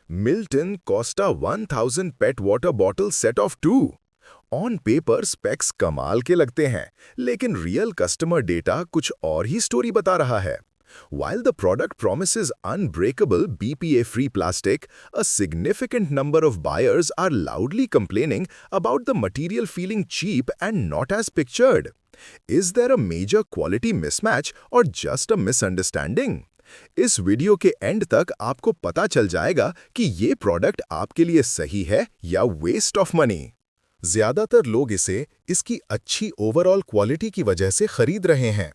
Milton Costa 1000 PET water bottle set of 2। On paper specs कमाल के लगते हैं, लेकिन रियल कस्टमर डेटा कुछ और ही स्टोरी बता रहा है। While the product promises unbreakable BPA-free plastic, a significant number of buyers are loudly complaining about the material feeling cheap and not as pictured. Is there a major quality mismatch or just a misunderstanding? इस video के and तक आपको पता चल जाएगा कि ये product आपके लिए सही है या वेस्ट ऑफ मनी। ज्यादातर लोग इसे इसकी अच्छी ओवरऑल क्वालिटी की वजह से खरीद रहे हैं।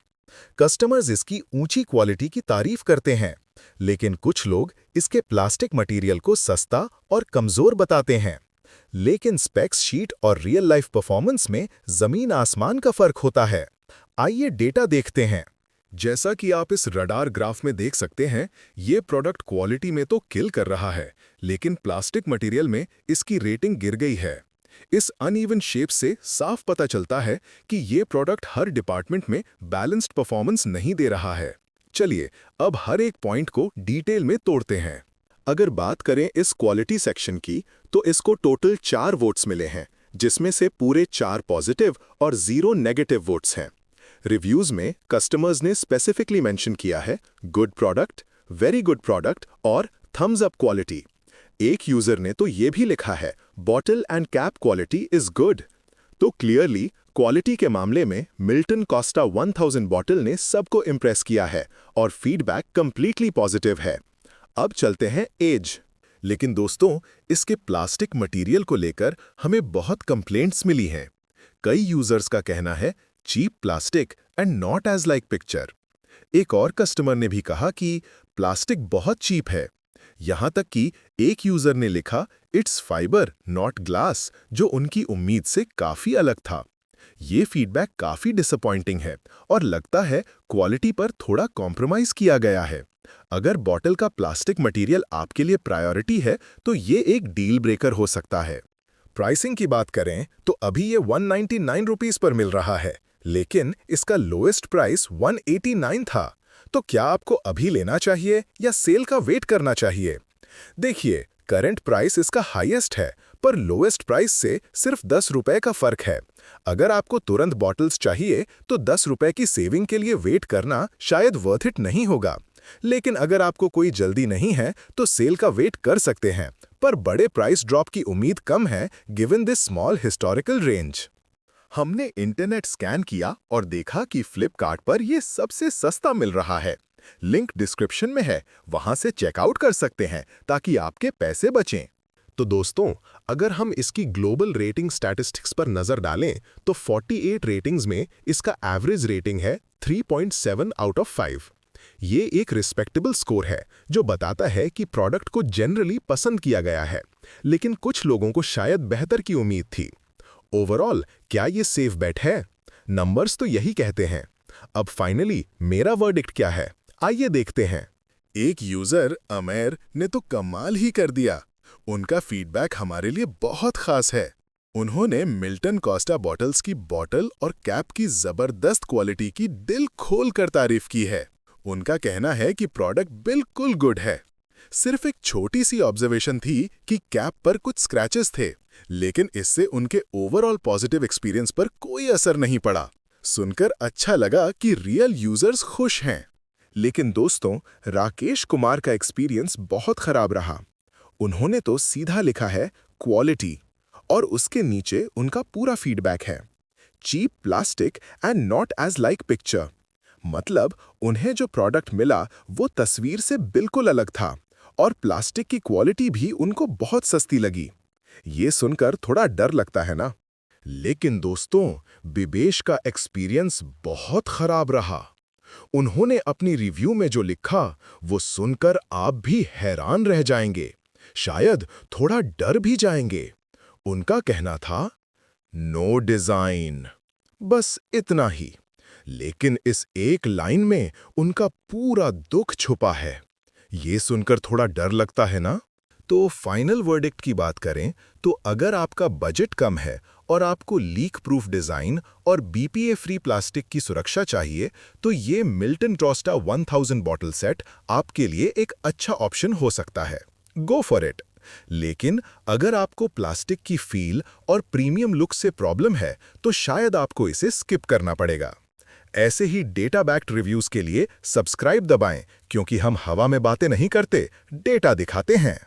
कस्टमर्स इसकी ऊंची क्वालिटी की तारीफ करते हैं, लेकिन कुछ लोग इसके प्लास्टिक मटेरियल को सस्ता और कमजोर बताते हैं। लेकिन स्पेक्स शीट और रियल लाइफ परफॉर्मेंस में जमीन आसमान का फर्क होता है। आइए डेटा देखते हैं। जैसा कि आप इस रडार ग्राफ में देख सकते हैं, ये प्रोडक्ट क्वालिटी में तो किल कर रहा है, लेकिन प्लास्टिक मटेरियल में इसकी रेटिंग गिर गई है। इस अनइवन शेप से साफ पता चलता है कि ये प्रोडक्ट हर डिपार्टमेंट में बैलेंस्ड परफॉर्मेंस नहीं दे रहा है। चलिए अब हर एक पॉइंट को डिटेल में तोड़ते हैं। अगर बात करें इस क्वालिटी सेक्शन की, तो इसको टोटल 4 वोट्स मिले हैं, जिसमें से पूरे 4 पॉजिटिव और 0 नेगेटिव वोट्स हैं। रिव्यूज में कस्टमर्स ने स्पेसिफिकली मेंशन किया है good product, very good product और थम्स अप क्वालिटी। एक यूजर ने तो ये भी लिखा है bottle and cap quality is good. तो क्लियरली क्वालिटी के मामले में मिल्टन कोस्टा 1000 बॉटल ने सबको इम्प्रेस किया है और फीडबैक कंप्लीटली पॉजिटिव है। अब चलते हैं एज। लेकिन दोस्तों, इसके प्लास्टिक मटेरियल को लेकर हमें बहुत कंप्लेंट्स मिली हैं। कई यूजर्स का कहना है cheap plastic and not as like picture. एक और कस्टमर ने भी कहा कि प्लास्टिक बहुत चीप है। यहां तक कि एक यूजर ने लिखा इट्स फाइबर नॉट ग्लास, जो उनकी उम्मीद से काफी अलग था। ये फीडबैक काफी डिसअपॉइंटिंग है और लगता है क्वालिटी पर थोड़ा कॉम्प्रोमाइज किया गया है। अगर बॉटल का प्लास्टिक मटेरियल आपके लिए प्रायोरिटी है, तो ये एक डील ब्रेकर हो सकता है। प्राइसिंग की बात करें तो अभी ये 199 रुपीस पर मिल रहा है, लेकिन इसका लोएस्ट प्राइस 189 था। तो क्या आपको अभी लेना चाहिए या सेल का वेट करना चाहिए? देखिए, करंट प्राइस इसका हाईएस्ट है, पर लोएस्ट प्राइस से सिर्फ 10 रुपए का फर्क है। अगर आपको तुरंत बॉटल्स चाहिए तो 10 रुपए की सेविंग के लिए वेट करना शायद वर्थ इट नहीं होगा। लेकिन अगर आपको कोई जल्दी नहीं है तो सेल का वेट कर सकते हैं, पर बड़े प्राइस ड्रॉप की उम्मीद कम है given this small historical range. हमने इंटरनेट स्कैन किया और देखा कि फ्लिपकार्ट पर यह सबसे सस्ता मिल रहा है। लिंक डिस्क्रिप्शन में है, वहां से चेकआउट कर सकते हैं ताकि आपके पैसे बचें। तो दोस्तों, अगर हम इसकी ग्लोबल रेटिंग स्टैटिस्टिक्स पर नजर डालें तो 48 रेटिंग्स में इसका एवरेज रेटिंग है 3.7 आउट ऑफ 5। ये एक रिस्पेक्टेबल स्कोर है जो बताता है कि प्रोडक्ट को जनरली पसंद किया गया है, लेकिन कुछ लोगों को शायद बेहतर की उम्मीद थी। ओवरऑल क्या ये सेफ बेट है? नंबर्स तो यही कहते हैं। अब फाइनली मेरा वर्डिक्ट क्या है, आइए देखते हैं। एक यूजर अमेर ने तो कमाल ही कर दिया। उनका फीडबैक हमारे लिए बहुत खास है। उन्होंने मिल्टन कोस्टा बॉटल्स की बॉटल और कैप की जबरदस्त क्वालिटी की दिल खोल कर तारीफ की है। उनका कहना है कि प्रोडक्ट बिल्कुल गुड है। सिर्फ एक छोटी सी ऑब्जर्वेशन थी कि कैप पर कुछ स्क्रैचेस थे, लेकिन इससे उनके ओवरऑल पॉजिटिव एक्सपीरियंस पर कोई असर नहीं पड़ा। सुनकर अच्छा लगा कि रियल यूजर्स खुश हैं। लेकिन दोस्तों, राकेश कुमार का एक्सपीरियंस बहुत खराब रहा। उन्होंने तो सीधा लिखा है क्वालिटी, और उसके नीचे उनका पूरा फीडबैक है cheap plastic and not as like picture. मतलब उन्हें जो प्रोडक्ट मिला वो तस्वीर से बिल्कुल अलग था और प्लास्टिक की क्वालिटी भी उनको बहुत सस्ती लगी। ये सुनकर थोड़ा डर लगता है ना? लेकिन दोस्तों, बिबेश का एक्सपीरियंस बहुत खराब रहा। उन्होंने अपनी रिव्यू में जो लिखा वो सुनकर आप भी हैरान रह जाएंगे, शायद थोड़ा डर भी जाएंगे। उनका कहना था नो डिजाइन, बस इतना ही। लेकिन इस एक लाइन में उनका पूरा दुख छुपा है। ये सुनकर थोड़ा डर लगता है ना? तो फाइनल वर्डिक्ट की बात करें तो अगर आपका बजट कम है और आपको लीक प्रूफ डिजाइन और बीपीए फ्री प्लास्टिक की सुरक्षा चाहिए, तो ये मिल्टन कोस्टा 1000 बॉटल सेट आपके लिए एक अच्छा ऑप्शन हो सकता है। Go for it. लेकिन अगर आपको प्लास्टिक की फील और प्रीमियम लुक से प्रॉब्लम है, तो शायद आपको इसे स्किप करना पड़ेगा। ऐसे ही डेटा बैक्ड रिव्यूज के लिए सब्सक्राइब दबाएं, क्योंकि हम हवा में बातें नहीं करते, डेटा दिखाते हैं।